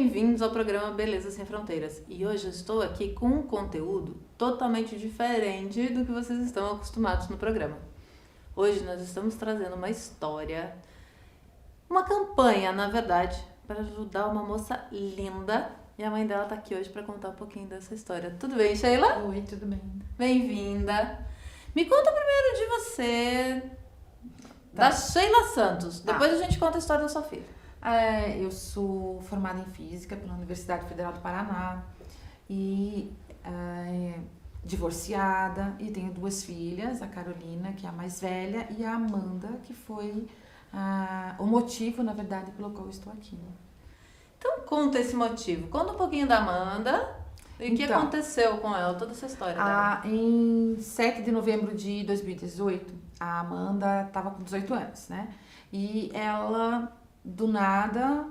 bem-vindos ao programa Beleza Sem Fronteiras. E hoje eu estou aqui com um conteúdo totalmente diferente do que vocês estão acostumados no programa. Hoje nós estamos trazendo uma história, uma campanha, na verdade, para ajudar uma moça linda. E a mãe dela está aqui hoje para contar um pouquinho dessa história. Tudo bem, Sheila? Oi, tudo bem. Bem-vinda. Me conta primeiro de você, Tá. da Sheila Santos. Tá. Depois a gente conta a história da sua filha. Eu sou formada em Física pela Universidade Federal do Paraná e divorciada e tenho duas filhas, a Carolina, que é a mais velha, e a Amanda, que foi o motivo, na verdade, pelo qual eu estou aqui. Né? Então conta esse motivo. Conta um pouquinho da Amanda e o que Então, aconteceu com ela, toda essa história dela. Em 7 de novembro de 2018, a Amanda estava com 18 anos, né? E ela, do nada,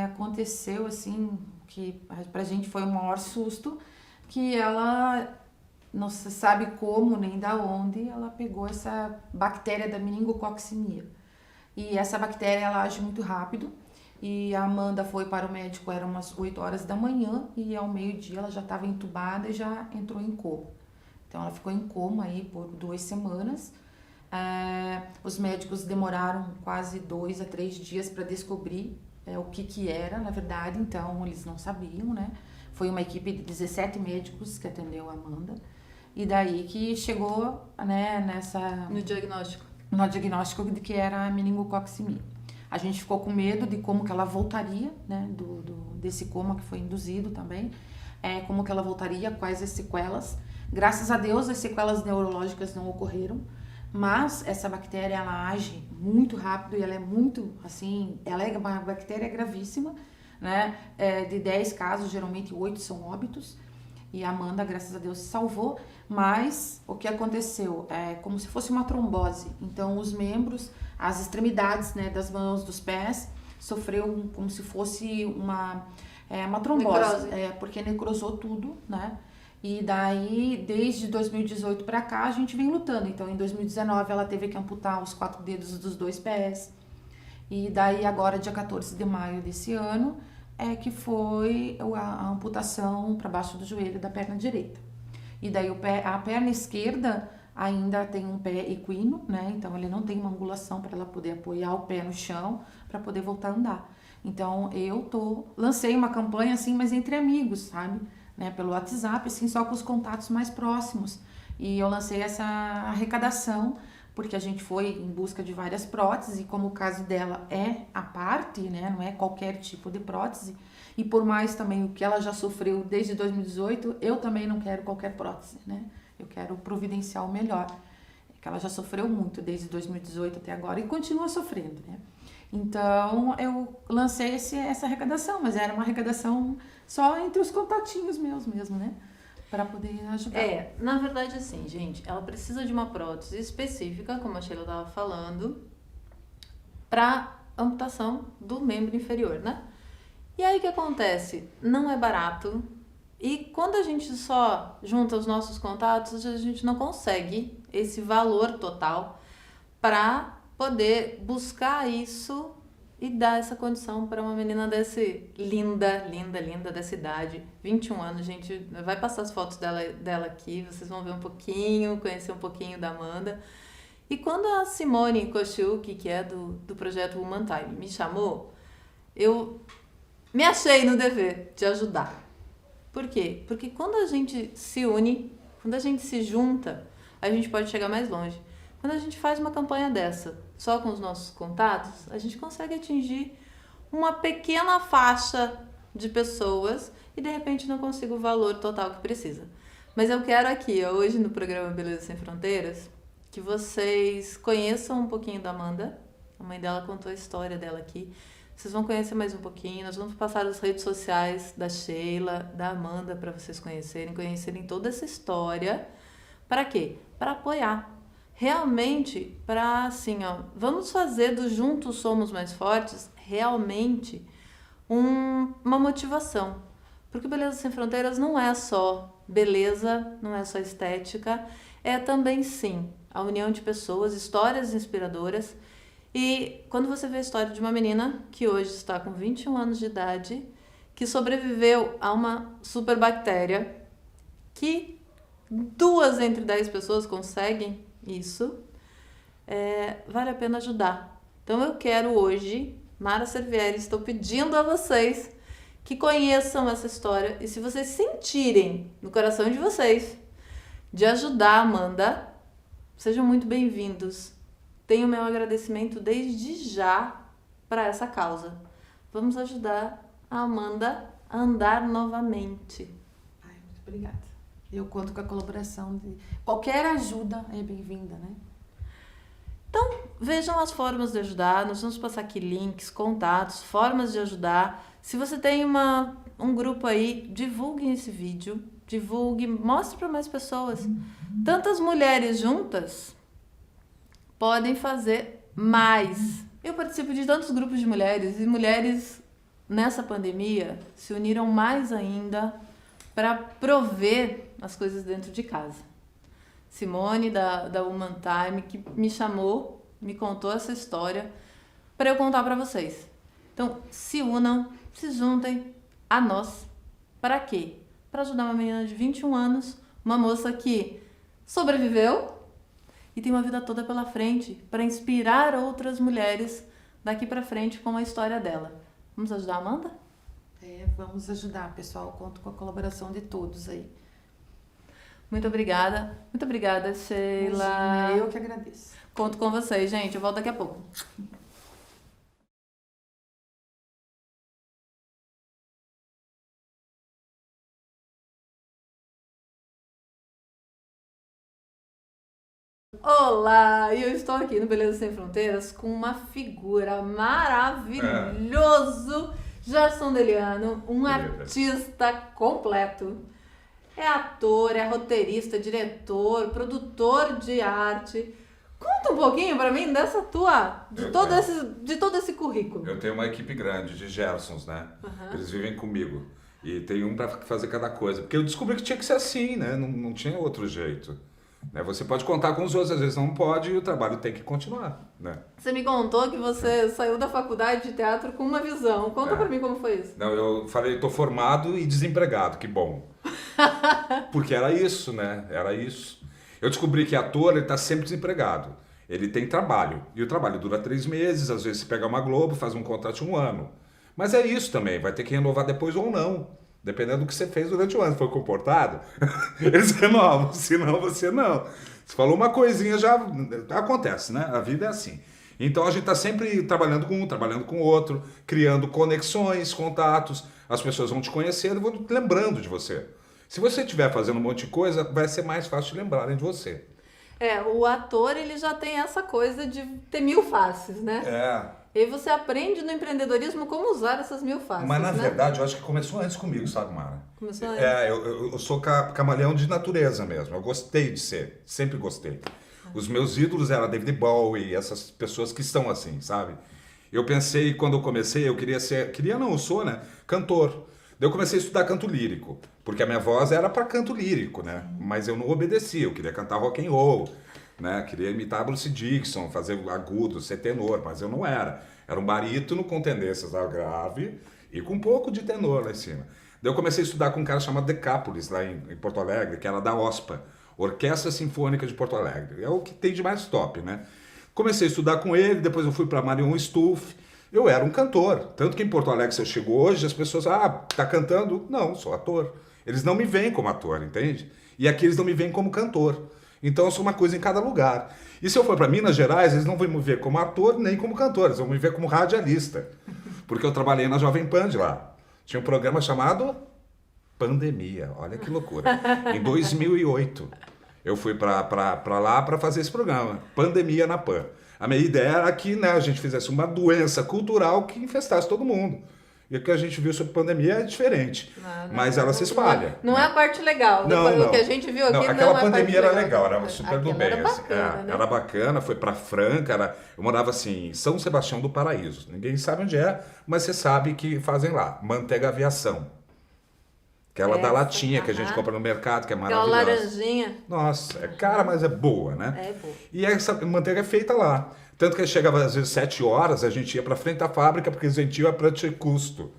aconteceu assim, que pra gente foi o maior susto, que ela, não se sabe como nem da onde, ela pegou essa bactéria da meningococcemia. E essa bactéria, ela age muito rápido. E a Amanda foi para o médico, eram umas 8 horas da manhã, e ao meio-dia ela já estava entubada e já entrou em coma. Então ela ficou em coma aí por 2 semanas. Os médicos demoraram quase 2 a 3 dias para descobrir o que era, na verdade, então eles não sabiam, né? Foi uma equipe de 17 médicos que atendeu a Amanda, e daí que chegou, né, No diagnóstico. no diagnóstico de que era a meningococcemia. A gente ficou com medo de como que ela voltaria, né, desse coma que foi induzido também, como que ela voltaria, quais as sequelas. Graças a Deus, as sequelas neurológicas não ocorreram, mas essa bactéria, ela age muito rápido e ela é muito, assim, ela é uma bactéria gravíssima, né, de 10 casos, geralmente 8 são óbitos, e a Amanda, graças a Deus, se salvou, mas o que aconteceu é como se fosse uma trombose. Então, os membros, as extremidades, né, das mãos, dos pés, sofreu como se fosse uma trombose, porque necrosou tudo, né? E daí, desde 2018 para cá, a gente vem lutando. Então, em 2019, ela teve que amputar os 4 dedos dos 2 pés. E daí, agora, dia 14 de maio desse ano, que foi a amputação para baixo do joelho da perna direita. E daí a perna esquerda ainda tem um pé equino, né? Então ele não tem uma angulação para ela poder apoiar o pé no chão para poder voltar a andar. Então lancei uma campanha assim, mas entre amigos, sabe? Né? Pelo WhatsApp, assim, só com os contatos mais próximos. E eu lancei essa arrecadação porque a gente foi em busca de várias próteses e como o caso dela é à parte, né, não é qualquer tipo de prótese, e por mais também o que ela já sofreu desde 2018, eu também não quero qualquer prótese, né, eu quero providenciar o melhor, que ela já sofreu muito desde 2018 até agora e continua sofrendo, né. Então eu lancei essa arrecadação, mas era uma arrecadação só entre os contatinhos meus mesmo, né, para poder ajudar. Na verdade, assim, gente, ela precisa de uma prótese específica, como a Sheila estava falando, para amputação do membro inferior, né? E aí o que acontece? Não é barato. E quando a gente só junta os nossos contatos, a gente não consegue esse valor total para poder buscar isso e dar essa condição para uma menina desse linda dessa idade, 21 anos, gente, vai passar as fotos dela aqui, vocês vão ver um pouquinho, conhecer um pouquinho da Amanda. E quando a Simone Kostiuk, que é do projeto Woman Time, me chamou, eu me achei no dever de ajudar. Por quê? Porque quando a gente se une, quando a gente se junta, a gente pode chegar mais longe. Quando a gente faz uma campanha dessa, só com os nossos contatos, a gente consegue atingir uma pequena faixa de pessoas e de repente não consigo o valor total que precisa. Mas eu quero aqui, hoje no programa Beleza Sem Fronteiras, que vocês conheçam um pouquinho da Amanda. A mãe dela contou a história dela aqui. Vocês vão conhecer mais um pouquinho. Nós vamos passar as redes sociais da Sheila, da Amanda, para vocês conhecerem toda essa história. Para quê? Para apoiar. Realmente, para assim, vamos fazer do Juntos Somos Mais Fortes realmente uma motivação. Porque Beleza Sem Fronteiras não é só beleza, não é só estética, é também, sim, a união de pessoas, histórias inspiradoras. E quando você vê a história de uma menina que hoje está com 21 anos de idade, que sobreviveu a uma superbactéria que 2 entre 10 pessoas conseguem isso, vale a pena ajudar. Então eu quero hoje, Mara Servieri, estou pedindo a vocês que conheçam essa história e se vocês sentirem no coração de vocês de ajudar a Amanda, sejam muito bem-vindos. Tenho meu agradecimento desde já para essa causa. Vamos ajudar a Amanda a andar novamente. Ai, muito obrigada. Eu conto com a colaboração de... Qualquer ajuda é bem-vinda, né? Então, vejam as formas de ajudar. Nós vamos passar aqui links, contatos, formas de ajudar. Se você tem um grupo aí, divulguem esse vídeo. Divulgue, mostre para mais pessoas. Tantas mulheres juntas podem fazer mais. Eu participo de tantos grupos de mulheres e mulheres nessa pandemia se uniram mais ainda para prover as coisas dentro de casa. Simone, da Woman Time, que me chamou, me contou essa história para eu contar para vocês. Então, se unam, se juntem a nós. Para quê? Para ajudar uma menina de 21 anos, uma moça que sobreviveu e tem uma vida toda pela frente para inspirar outras mulheres daqui para frente com a história dela. Vamos ajudar a Amanda? Vamos ajudar, pessoal. Conto com a colaboração de todos aí. Muito obrigada, Sheila. Imagina, eu que agradeço. Conto com vocês, gente. Eu volto daqui a pouco. Olá! E eu estou aqui no Beleza Sem Fronteiras com uma figura maravilhoso, Gerson Deliano, um artista completo. É ator, é roteirista, diretor, produtor de arte. Conta um pouquinho pra mim dessa de todo esse currículo. Eu tenho uma equipe grande de Gersons, né? Eles vivem comigo. E tem um pra fazer cada coisa. Porque eu descobri que tinha que ser assim, né? Não tinha outro jeito. Né? Você pode contar com os outros, às vezes não pode e o trabalho tem que continuar, né? Você me contou que você saiu da faculdade de teatro com uma visão. Conta pra mim como foi isso. Não, eu falei, tô formado e desempregado, que bom. Porque era isso, né? Era isso. Eu descobri que ator, ele tá sempre desempregado. Ele tem trabalho. E o trabalho dura 3 meses, às vezes você pega uma Globo, faz um contrato de 1 ano. Mas é isso também, vai ter que renovar depois ou não. Dependendo do que você fez durante o ano. Se foi comportado, eles renovam. Senão você não. Você falou uma coisinha, já acontece, né? A vida é assim. Então a gente está sempre trabalhando com um, trabalhando com o outro, criando conexões, contatos. As pessoas vão te conhecendo e vão lembrando de você. Se você estiver fazendo um monte de coisa, vai ser mais fácil de lembrarem de você. O ator, ele já tem essa coisa de ter 1000 faces, né? E aí você aprende no empreendedorismo como usar essas 1000 faces. Mas na verdade, eu acho que começou antes comigo, sabe, Mara? Começou antes? Eu sou camaleão de natureza mesmo. Eu gostei de ser, sempre gostei. Os meus ídolos eram David Bowie, essas pessoas que estão assim, sabe? Eu pensei, quando eu comecei, eu queria ser... eu sou, né? Cantor. Daí eu comecei a estudar canto lírico, porque a minha voz era para canto lírico, né? Mas eu não obedecia, eu queria cantar rock and roll, né? Queria imitar Bruce Dickinson, fazer agudo, ser tenor, mas eu não era. Era um barítono com tendências a grave e com um pouco de tenor lá em cima. Daí eu comecei a estudar com um cara chamado Decápolis, lá em Porto Alegre, que era da OSPA, Orquestra Sinfônica de Porto Alegre. É o que tem de mais top, né? Comecei a estudar com ele, depois eu fui para Marion Stuff. Eu era um cantor. Tanto que em Porto Alegre, se eu chego hoje, as pessoas, tá cantando? Não, sou ator. Eles não me veem como ator, entende? E aqui eles não me veem como cantor. Então eu sou uma coisa em cada lugar. E se eu for para Minas Gerais, eles não vão me ver como ator nem como cantor, eles vão me ver como radialista. Porque eu trabalhei na Jovem Pan de lá. Tinha um programa chamado Pandemia, olha que loucura. Em 2008, eu fui para lá para fazer esse programa, Pandemia na Pan. A minha ideia era que, né, a gente fizesse uma doença cultural que infestasse todo mundo. E o que a gente viu sobre pandemia é diferente, mas ela se espalha. Não é a parte legal. Não. O que a gente viu aqui não aquela é a parte pandemia era legal. Era super do bem. Era bacana, né? Era bacana, foi pra Franca. Eu morava assim, em São Sebastião do Paraíso. Ninguém sabe onde é, mas você sabe que fazem lá. Manteiga Aviação. Aquela da latinha que a gente compra no mercado, que é maravilhosa. Aquela laranjinha. Nossa, é cara, mas é boa, né? É boa. E essa manteiga é feita lá. Tanto que chegava às vezes 7 horas, a gente ia pra frente da fábrica, porque eles vendiam a preço de custo.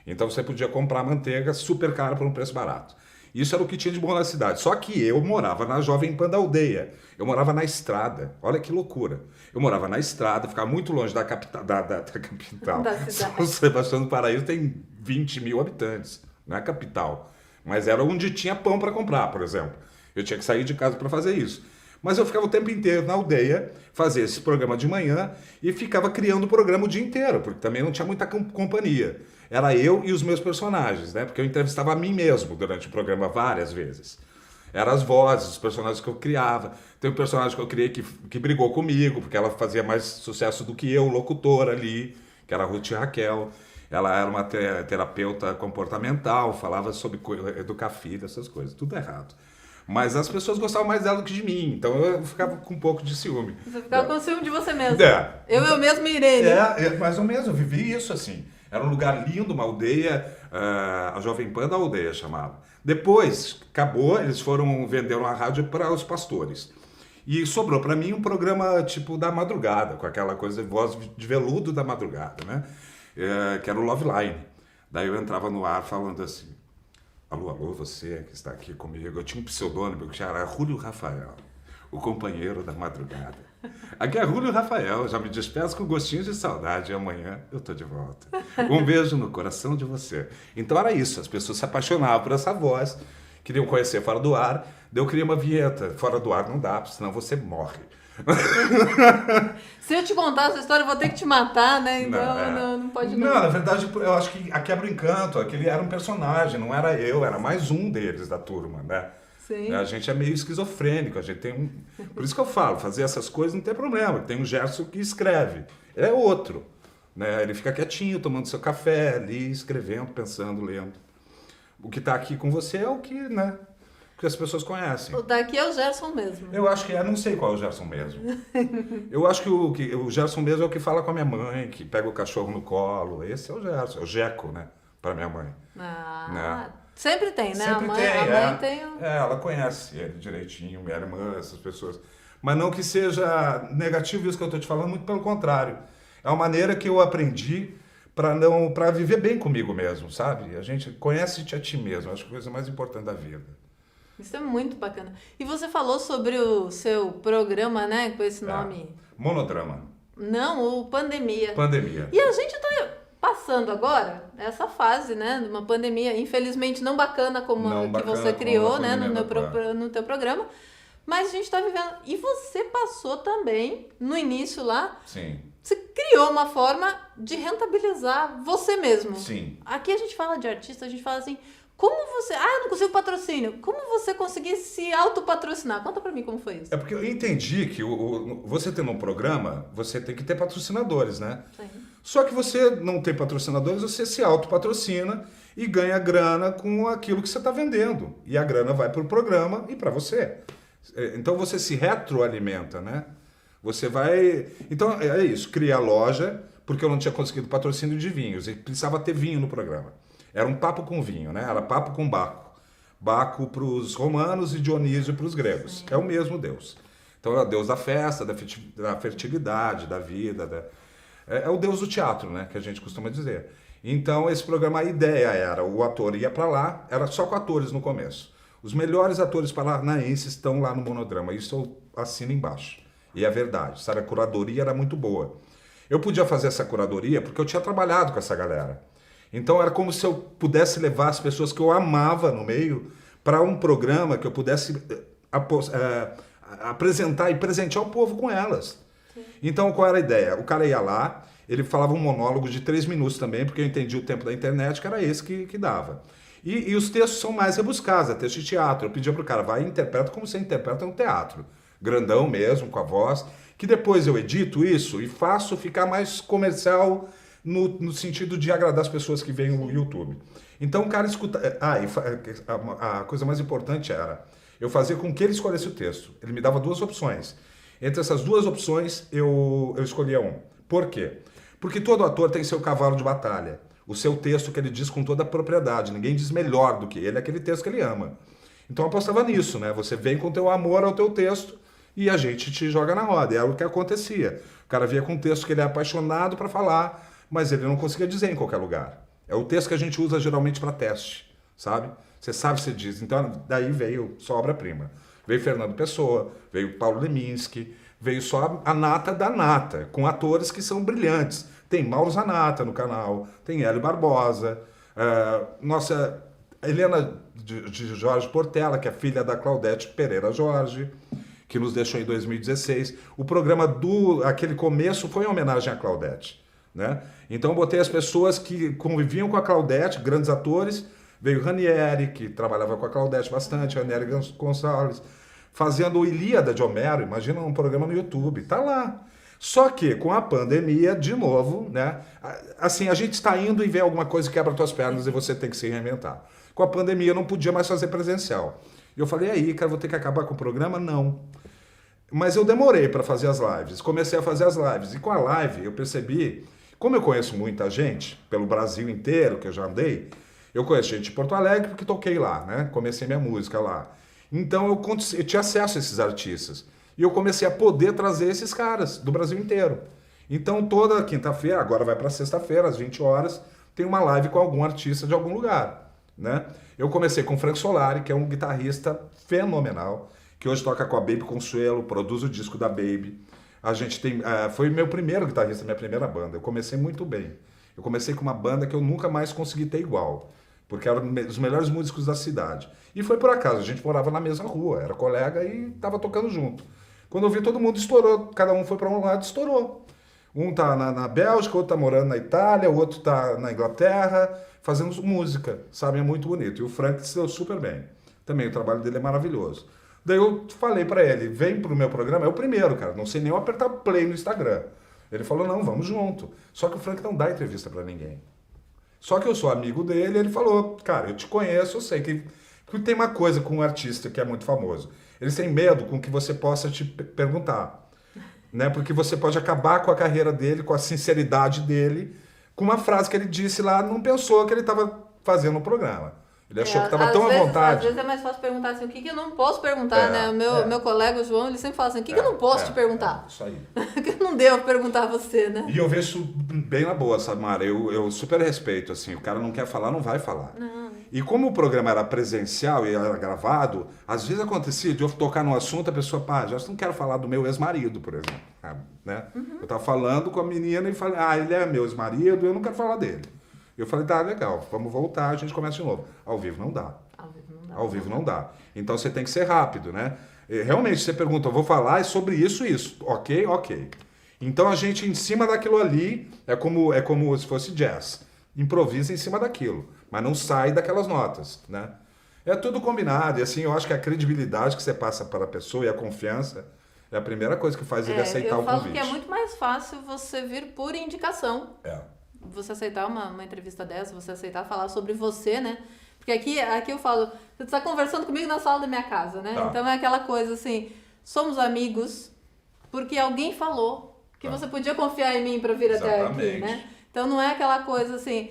Então você podia comprar manteiga super cara por um preço barato. Isso era o que tinha de bom na cidade. Só que eu morava na Jovem Pan da aldeia. Eu morava na estrada. Olha que loucura. Eu morava na estrada, ficava muito longe da capital. Da capital. Da cidade. São Sebastião do Paraíso tem 20 mil habitantes. Não é a capital. Mas era onde tinha pão para comprar, por exemplo. Eu tinha que sair de casa para fazer isso. Mas eu ficava o tempo inteiro na aldeia, fazia esse programa de manhã e ficava criando o programa o dia inteiro, porque também não tinha muita companhia. Era eu e os meus personagens, né? Porque eu entrevistava a mim mesmo durante o programa várias vezes. Eram as vozes, os personagens que eu criava. Tem um personagem que eu criei que brigou comigo, porque ela fazia mais sucesso do que eu, locutora ali, que era a Ruth Raquel. Ela era uma terapeuta comportamental, falava sobre educar filho, essas coisas. Tudo errado. Mas as pessoas gostavam mais dela do que de mim, então eu ficava com um pouco de ciúme. Você ficava com ciúme de você mesmo. É. Eu mesmo irei, né? Mais ou menos, eu vivi isso assim. Era um lugar lindo, uma aldeia, a Jovem Pan da aldeia chamava. Depois, acabou, eles venderam a rádio para os pastores. E sobrou para mim um programa tipo da madrugada, com aquela coisa de voz de veludo da madrugada, né? Que era o Love Line. Daí eu entrava no ar falando assim: alô, alô, você que está aqui comigo. Eu tinha um pseudônimo que era Júlio Rafael, o companheiro da madrugada. Aqui é Júlio Rafael, já me despeço com gostinhos de saudade e amanhã eu tô de volta. Um beijo no coração de você. Então era isso, as pessoas se apaixonavam por essa voz, queriam conhecer fora do ar, daí eu criei uma vinheta. Fora do ar não dá, senão você morre. Se eu te contar essa história, eu vou ter que te matar, né? Então não pode não. Não, na verdade, eu acho que a quebra o encanto, aquele era um personagem, não era eu, era mais um deles da turma, né? Sim. A gente é meio esquizofrênico, a gente tem um... Por isso que eu falo, fazer essas coisas não tem problema. Tem um Gerson que escreve, ele é outro, né? Ele fica quietinho, tomando seu café ali, escrevendo, pensando, lendo. O que está aqui com você é o que, né? Que as pessoas conhecem. O daqui é o Gerson mesmo. Eu acho que não sei qual é o Gerson mesmo. Eu acho que o Gerson mesmo é o que fala com a minha mãe, que pega o cachorro no colo. Esse é o Gerson, é o Jeco, né? Para minha mãe. Né? Sempre tem, né? Sempre a mãe tem. ela conhece ele direitinho, minha irmã, essas pessoas. Mas não que seja negativo isso que eu estou te falando, muito pelo contrário. É uma maneira que eu aprendi para viver bem comigo mesmo, sabe? A gente conhece-te a ti mesmo, acho que é a coisa mais importante da vida. Isso é muito bacana. E você falou sobre o seu programa, né? Com esse nome. Monodrama. Não, o Pandemia. Pandemia. E a gente tá passando agora essa fase, né? De uma pandemia, infelizmente não bacana como a que você criou, né? No teu programa. Mas a gente tá vivendo. E você passou também, no início lá. Sim. Você criou uma forma de rentabilizar você mesmo. Sim. Aqui a gente fala de artista, a gente fala assim... Como você... eu não consigo patrocínio. Como você conseguir se autopatrocinar? Conta pra mim como foi isso. É porque eu entendi que você tendo um programa, você tem que ter patrocinadores, né? Sim. Só que você não tem patrocinadores, você se autopatrocina e ganha grana com aquilo que você está vendendo. E a grana vai para o programa e para você. Então você se retroalimenta, né? Você vai... Então é isso, criei a loja, porque eu não tinha conseguido patrocínio de vinhos e precisava ter vinho no programa. Era um papo com vinho, né? Era papo com Baco. Baco para os romanos e Dionísio para os gregos. Sim. É o mesmo Deus. Então é o Deus da festa, da fertilidade, da vida. É o Deus do teatro, né? Que a gente costuma dizer. Então esse programa, a ideia era, o ator ia para lá, era só com atores no começo. Os melhores atores paranaenses estão lá no Monodrama. Isso eu assino embaixo. E é verdade, sabe? A curadoria era muito boa. Eu podia fazer essa curadoria porque eu tinha trabalhado com essa galera. Então era como se eu pudesse levar as pessoas que eu amava no meio para um programa que eu pudesse apresentar e presentear o povo com elas. Sim. Então qual era a ideia? O cara ia lá, ele falava um monólogo de 3 minutos também, porque eu entendi o tempo da internet, que era esse que dava. E os textos são mais rebuscados, é texto de teatro. Eu pedia pro cara, vai e interpreta como você interpreta no teatro. Grandão mesmo, com a voz, que depois eu edito isso e faço ficar mais comercial no sentido de agradar as pessoas que veem o YouTube. Então o cara escuta... a coisa mais importante era, eu fazia com que ele escolhesse o texto. Ele me dava 2 opções. Entre essas 2 opções, eu escolhia um. Por quê? Porque todo ator tem seu cavalo de batalha. O seu texto que ele diz com toda a propriedade. Ninguém diz melhor do que ele, aquele texto que ele ama. Então eu apostava nisso, né? Você vem com teu amor ao teu texto e a gente te joga na roda. É o que acontecia. O cara via com um texto que ele é apaixonado para falar, mas ele não conseguia dizer em qualquer lugar. É o texto que a gente usa geralmente para teste, sabe? Você sabe, você diz. Então, daí veio só obra-prima. Veio Fernando Pessoa, veio Paulo Leminski, veio só a nata da nata, com atores que são brilhantes. Tem Mauro Zanata no canal, tem Hélio Barbosa, nossa Helena de Jorge Portela, que é filha da Claudete Pereira Jorge, que nos deixou em 2016. O programa aquele começo foi em homenagem à Claudete, né? Então eu botei as pessoas que conviviam com a Claudete, grandes atores. Veio Ranieri, que trabalhava com a Claudete bastante, Ranieri Gonçalves, fazendo o Ilíada de Homero. Imagina um programa no YouTube, tá lá. Só que com a pandemia, de novo, né? Assim, a gente está indo e vê alguma coisa que quebra tuas pernas e você tem que se reinventar. Com a pandemia eu não podia mais fazer presencial. E eu falei, aí, cara, vou ter que acabar com o programa? Não. Mas eu demorei para fazer as lives. Comecei a fazer as lives. E com a live eu percebi, como eu conheço muita gente, pelo Brasil inteiro, que eu já andei, eu conheço gente de Porto Alegre porque toquei lá, né? Comecei minha música lá. Então eu tinha acesso a esses artistas. E eu comecei a poder trazer esses caras do Brasil inteiro. Então toda quinta-feira, agora vai para sexta-feira, às 20 horas, tem uma live com algum artista de algum lugar, né? Eu comecei com o Frank Solari, que é um guitarrista fenomenal, que hoje toca com a Baby Consuelo, produz o disco da Baby. A gente tem, foi meu primeiro guitarrista, minha primeira banda. Eu comecei muito bem. Eu comecei com uma banda que eu nunca mais consegui ter igual, porque eram os melhores músicos da cidade. E foi por acaso, a gente morava na mesma rua, era colega e estava tocando junto. Quando eu vi, todo mundo estourou, cada um foi para um lado e estourou. Um tá na Bélgica, outro tá morando na Itália, o outro tá na Inglaterra, fazendo música, sabe? É muito bonito. E o Frank se deu super bem. Também o trabalho dele é maravilhoso. Daí eu falei para ele, vem pro meu programa, é o primeiro, cara, não sei nem eu apertar play no Instagram. Ele falou, não, vamos junto. Só que o Frank não dá entrevista para ninguém. Só que eu sou amigo dele, ele falou, cara, eu te conheço, eu sei que tem uma coisa com um artista que é muito famoso. Eles têm medo com que você possa te perguntar, né? Porque você pode acabar com a carreira dele, com a sinceridade dele, com uma frase que ele disse lá, não pensou que ele estava fazendo o programa. Ele achou que estava tão à vontade. Às vezes é mais fácil perguntar assim, o que eu não posso perguntar, né? O meu colega, o João, ele sempre fala assim, o que eu não posso te perguntar? Isso aí. O que não devo perguntar a você, né? E eu vejo isso bem na boa, sabe, Mara? Eu super respeito, assim, o cara não quer falar, não vai falar. Não. E como o programa era presencial e era gravado, às vezes acontecia de eu tocar num assunto, a pessoa, pá, já não quero falar do meu ex-marido, por exemplo, né? Uhum. Eu tava falando com a menina e falei, ele é meu ex-marido, eu não quero falar dele. Eu falei, tá, legal, vamos voltar, a gente começa de novo. Ao vivo não dá. Ao vivo não dá. Então você tem que ser rápido, né? Realmente, você pergunta, eu vou falar sobre isso e isso. Ok, ok. Então a gente, em cima daquilo ali, é como se fosse jazz. Improvisa em cima daquilo, mas não sai daquelas notas, né? É tudo combinado. E assim, eu acho que a credibilidade que você passa para a pessoa e a confiança é a primeira coisa que faz ele aceitar o convite. Eu falo que é muito mais fácil você vir por indicação. Você aceitar uma entrevista dessa, você aceitar falar sobre você, né? Porque aqui eu falo, você está conversando comigo na sala da minha casa, né? Tá. Então é aquela coisa assim, somos amigos porque alguém falou que você podia confiar em mim para vir até aqui, né? Então não é aquela coisa assim,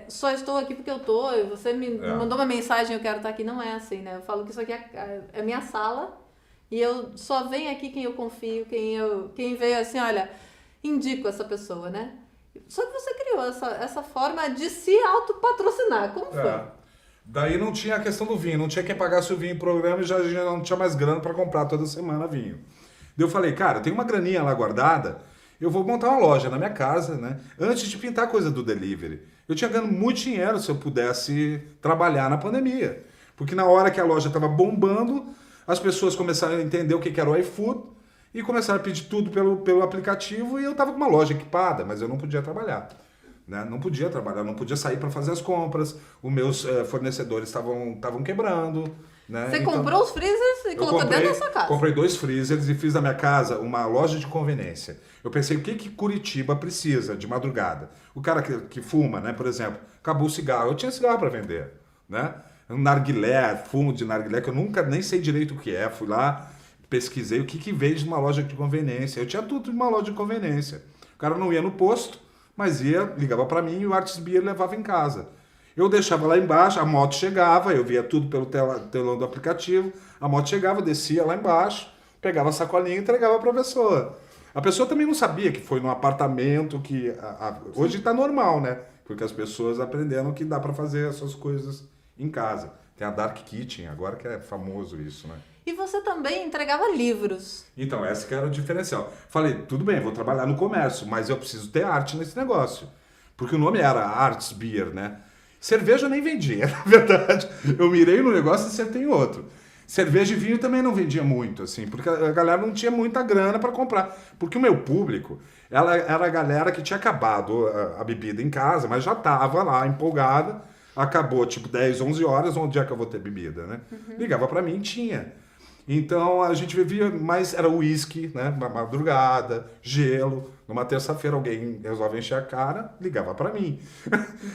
só estou aqui porque eu tô, você me mandou uma mensagem, eu quero estar aqui. Não é assim, né? Eu falo que isso aqui é minha sala e eu só venho aqui quem eu confio, quem veio assim, olha, indico essa pessoa, né? Só que você criou essa forma de se autopatrocinar. Como foi? Daí não tinha a questão do vinho, não tinha quem pagasse o vinho em programa e já não tinha mais grana para comprar toda semana vinho. Daí eu falei, cara, tem uma graninha lá guardada, eu vou montar uma loja na minha casa, né? Antes de pintar coisa do delivery. Eu tinha ganho muito dinheiro se eu pudesse trabalhar na pandemia. Porque na hora que a loja estava bombando, as pessoas começaram a entender o que era o iFood e começaram a pedir tudo pelo aplicativo e eu estava com uma loja equipada, mas eu não podia trabalhar. Né? Não podia trabalhar, não podia sair para fazer as compras, os meus fornecedores estavam quebrando. Né? Você comprou os freezers e colocou dentro da sua casa? Comprei 2 freezers e fiz da minha casa uma loja de conveniência. Eu pensei, o que Curitiba precisa de madrugada? O cara que fuma, né, por exemplo, acabou o cigarro, eu tinha cigarro para vender. Né? Um narguilé, fumo de narguilé, que eu nunca nem sei direito o que é, fui lá, pesquisei o que vende numa loja de conveniência. Eu tinha tudo de uma loja de conveniência. O cara não ia no posto, mas ligava para mim e o Artis Beer levava em casa. Eu deixava lá embaixo, a moto chegava, eu via tudo pelo telão do aplicativo, a moto chegava, descia lá embaixo, pegava a sacolinha e entregava para a pessoa. A pessoa também não sabia que foi num apartamento, que hoje está normal, né? Porque as pessoas aprenderam que dá para fazer essas coisas em casa. Tem a Dark Kitchen, agora que é famoso isso, né? E você também entregava livros. Então, esse que era o diferencial. Falei, tudo bem, vou trabalhar no comércio, mas eu preciso ter arte nesse negócio. Porque o nome era Arts Beer, né? Cerveja eu nem vendia, na verdade. Eu mirei no negócio e acertei em outro. Cerveja e vinho também não vendia muito, assim, porque a galera não tinha muita grana para comprar. Porque o meu público, ela era a galera que tinha acabado a bebida em casa, mas já tava lá empolgada. Acabou, tipo, 10, 11 horas, onde é que eu vou ter bebida, né? Ligava para mim, tinha. Então a gente vivia, mas era uísque, né? Madrugada, gelo. Numa terça-feira alguém resolve encher a cara, ligava para mim.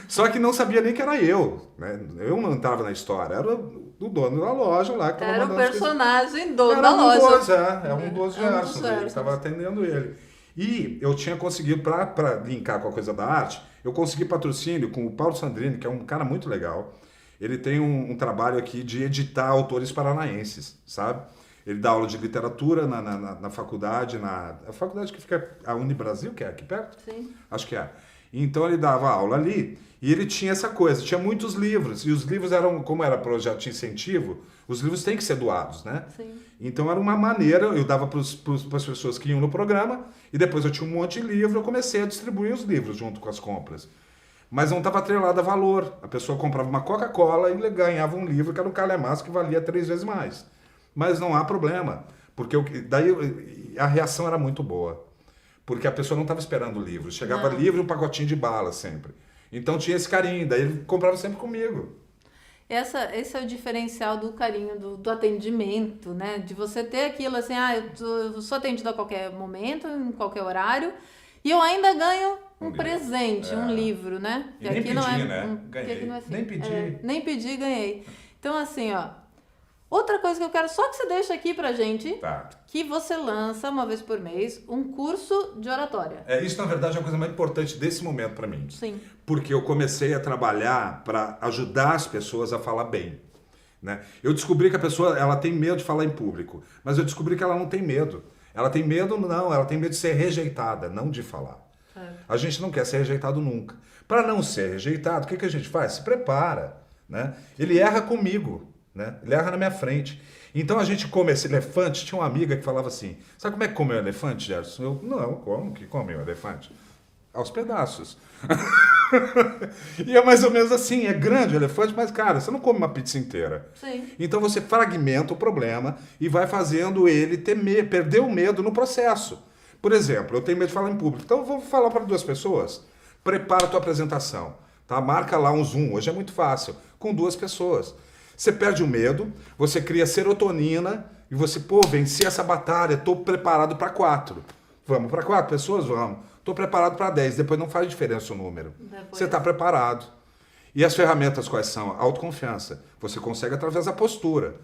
Só que não sabia nem que era eu, né? Eu não entrava na história, era o dono da loja lá que tava Era o mandando personagem dono era da um loja. Dos, é um dos Gersons, ele Gersons. estava atendendo ele. E eu tinha conseguido, para linkar com a coisa da arte, eu consegui patrocínio com o Paulo Sandrini, que é um cara muito legal. Ele tem um trabalho aqui de editar autores paranaenses, sabe? Ele dá aula de literatura na faculdade, a faculdade que fica, a Unibrasil, que é aqui perto? Sim. Acho que é. Então ele dava aula ali e ele tinha essa coisa, tinha muitos livros. E os livros eram, como era projeto de incentivo, os livros têm que ser doados, né? Sim. Então era uma maneira, eu dava para as pessoas que iam no programa e depois eu tinha um monte de livro, eu comecei a distribuir os livros junto com as compras. Mas não estava atrelado a valor. A pessoa comprava uma Coca-Cola e ganhava um livro que era um calhamaço que valia 3 vezes mais. Mas não há problema, porque daí a reação era muito boa. Porque a pessoa não estava esperando o livro. Chegava livro e um pacotinho de bala sempre. Então tinha esse carinho, daí ele comprava sempre comigo. Esse é o diferencial do carinho, do atendimento, né? De você ter aquilo assim, eu sou atendido a qualquer momento, em qualquer horário, e eu ainda ganho um presente, um livro, né? E nem aqui pedi, não é, né? Ganhei. aqui não é assim. Nem pedi. Nem pedi, ganhei. Então, assim, ó. Outra coisa que eu quero só que você deixe aqui pra gente, Tá. que você lança uma vez por mês um curso de oratória. Isso, na verdade, é a coisa mais importante desse momento para mim. Sim. Porque eu comecei a trabalhar para ajudar as pessoas a falar bem. Né? Eu descobri que a pessoa ela tem medo de falar em público, mas eu descobri que ela não tem medo. Ela tem medo, não, ela tem medo de ser rejeitada, não de falar. A gente não quer ser rejeitado nunca. Para não ser rejeitado, o que a gente faz? Se prepara. Né? Ele erra comigo. Né? Ele erra na minha frente. Então a gente come esse elefante. Tinha uma amiga que falava assim: sabe como é que come o elefante, Gerson? Eu, não, como que come o elefante? Aos pedaços. E é mais ou menos assim: é grande o elefante, mas cara, você não come uma pizza inteira. Sim. Então você fragmenta o problema e vai fazendo ele perder o medo no processo. Por exemplo, eu tenho medo de falar em público, então eu vou falar para 2 pessoas. Prepara a tua apresentação. Tá? Marca lá um Zoom, hoje é muito fácil, com 2 pessoas. Você perde o medo, você cria serotonina e você, venci essa batalha, estou preparado para 4. Vamos para 4 pessoas? Vamos. Estou preparado para 10, depois não faz diferença o número. Você está preparado. E as ferramentas quais são? Autoconfiança. Você consegue através da postura.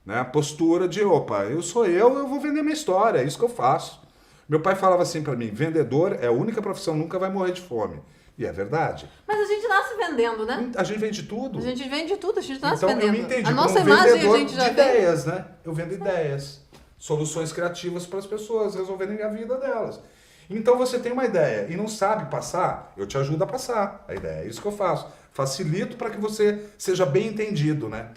Né? A postura de, eu sou eu vou vender minha história, é isso que eu faço. Meu pai falava assim para mim, vendedor é a única profissão, nunca vai morrer de fome. E é verdade. Mas a gente nasce vendendo, né? A gente vende tudo. A gente vende tudo, a gente nasce Então, vendendo. eu me entendi a como nossa imagem a vendedor gente já de vê. ideias, né? Eu vendo ideias, soluções criativas para as pessoas resolverem a vida delas. Então você tem uma ideia e não sabe passar, eu te ajudo a passar a ideia. É isso que eu faço. Facilito para que você seja bem entendido, né?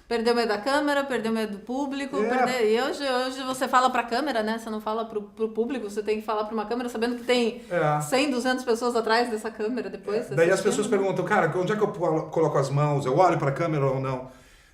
Perdeu medo da câmera, perdeu medo do público. E hoje você fala pra câmera, né? Você não fala pro público, você tem que falar pra uma câmera sabendo que tem 100, 200 pessoas atrás dessa câmera depois. Daí as pessoas perguntam, cara, onde é que eu coloco as mãos? Eu olho pra câmera ou não?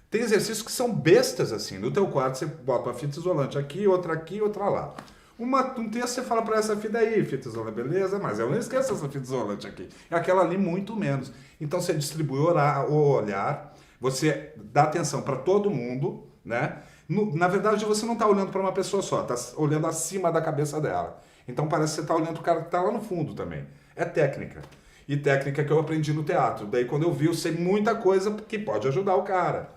Tem exercícios que são bestas, assim. No teu quarto você bota uma fita isolante aqui, outra lá. Um texto você fala pra essa fita aí, fita isolante, beleza, mas eu não esqueço essa fita isolante aqui. É aquela ali muito menos. Então você distribui o olhar, você dá atenção para todo mundo, né? Na verdade, você não está olhando para uma pessoa só, está olhando acima da cabeça dela. Então parece que você está olhando para o cara que está lá no fundo também. É técnica. E técnica que eu aprendi no teatro. Daí quando eu vi, eu sei muita coisa que pode ajudar o cara.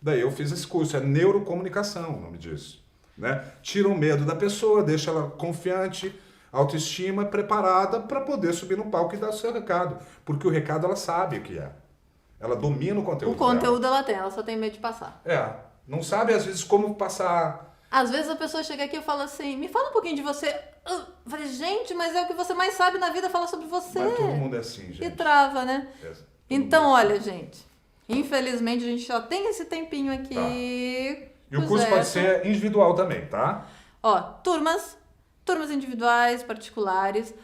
Daí eu fiz esse curso, é neurocomunicação o nome disso. Né? Tira o medo da pessoa, deixa ela confiante, autoestima, preparada para poder subir no palco e dar o seu recado. Porque o recado ela sabe o que é. Ela domina o conteúdo. O conteúdo ela tem, ela só tem medo de passar. Não sabe às vezes como passar. Às vezes a pessoa chega aqui e fala assim, me fala um pouquinho de você. Eu falei, gente, mas é o que você mais sabe na vida, falar sobre você. Mas todo mundo é assim, gente. E trava, né? Todo Então, mundo é assim. olha, gente, infelizmente a gente só tem esse tempinho aqui. Tá. E o pro curso pode Gerson. ser individual também, tá? Ó, turmas individuais, particulares.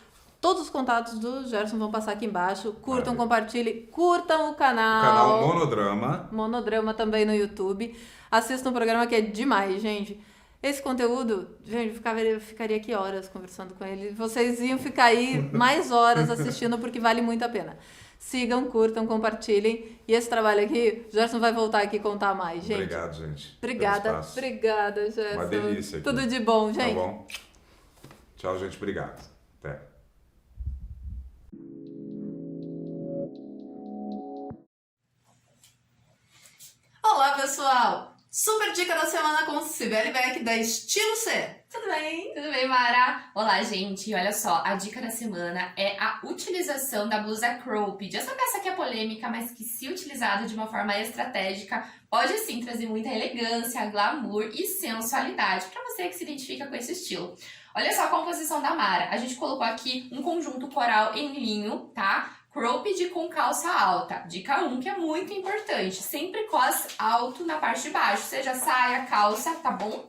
Todos os contatos do Gerson vão passar aqui embaixo. Curtam, Maravilha. compartilhem, curtam o O canal Monodrama. Monodrama também no YouTube. Assistam um programa que é demais, gente. Esse conteúdo, gente, eu ficaria aqui horas conversando com ele. Vocês iam ficar aí mais horas assistindo porque vale muito a pena. Sigam, curtam, compartilhem. E esse trabalho aqui, o Gerson vai voltar aqui contar mais, gente. Obrigado, gente. Obrigada, pelo espaço. obrigada, Gerson. Uma delícia aqui. Tudo de bom, gente. Tá bom? Tchau, gente. Obrigado. Até. Olá, pessoal! Super dica da semana com Cibele Beck da Estilo C. Tudo bem? Tudo bem, Mara? Olá, gente. Olha só, a dica da semana é a utilização da blusa cropped. Essa peça que é polêmica, mas que, se utilizada de uma forma estratégica, pode sim trazer muita elegância, glamour e sensualidade para você que se identifica com esse estilo. Olha só a composição da Mara. A gente colocou aqui um conjunto coral em linho, tá? Cropped com calça alta. Dica 1, que é muito importante. Sempre cos alto na parte de baixo, seja saia, calça, tá bom?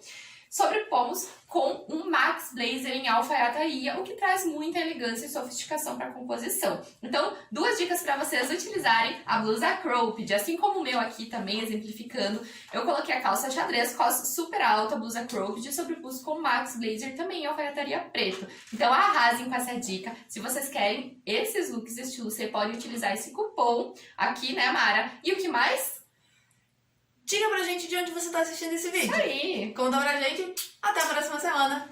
Sobrepomos com um Max Blazer em alfaiataria, o que traz muita elegância e sofisticação para a composição. Então, 2 dicas para vocês utilizarem a blusa cropped, assim como o meu aqui também, exemplificando. Eu coloquei a calça xadrez, cos super alta, blusa cropped, sobrepus com Max Blazer também em alfaiataria preto. Então, arrasem com essa dica. Se vocês querem esses looks estilo, você pode utilizar esse cupom aqui, né, Mara? E o que mais? Diga pra gente de onde você tá assistindo esse vídeo. Isso aí! Conta pra gente. Até a próxima semana.